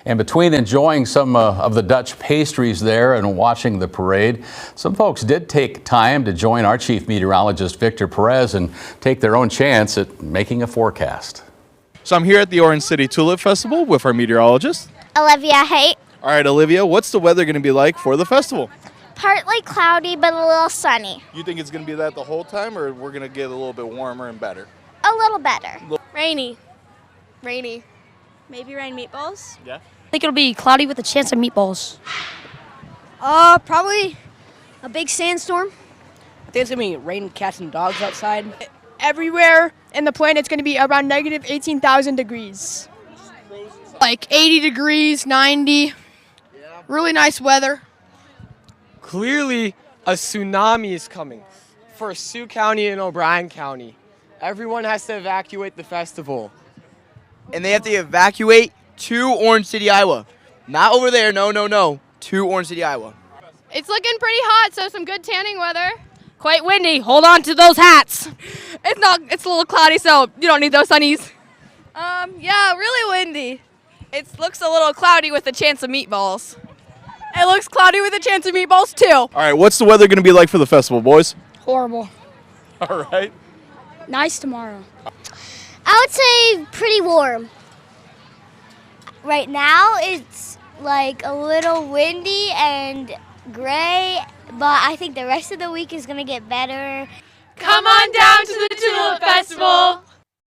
And between enjoying some of the Dutch pastries there and watching the parade, some folks did take time to join our chief meteorologist, Victor Perez, and take their own chance at making a forecast. So I'm here at the Orange City Tulip Festival with our meteorologist, Olivia Haight. All right, Olivia, what's the weather going to be like for the festival? Partly cloudy, but a little sunny. You think it's going to be that the whole time, or we're going to get a little bit warmer and better? A little better. Rainy. Maybe rain meatballs. Yeah. I think it'll be cloudy with a chance of meatballs. Probably a big sandstorm. I think it's going to be rain, cats, and dogs outside. Everywhere in the planet it's going to be around negative 18,000 degrees. Like 80 degrees, 90. Really nice weather. Clearly, a tsunami is coming for Sioux County and O'Brien County. Everyone has to evacuate the festival. And they have to evacuate to Orange City, Iowa. Not over there, no. To Orange City, Iowa. It's looking pretty hot, so some good tanning weather. Quite windy. Hold on to those hats. It's a little cloudy, so you don't need those sunnies. Yeah, really windy. It looks a little cloudy with a chance of meatballs. It looks cloudy with a chance of meatballs, too. All right, what's the weather going to be like for the festival, boys? Horrible. All right. Nice tomorrow. I would say pretty warm. Right now it's like a little windy and gray, but I think the rest of the week is going to get better. Come on down to the Tulip Festival.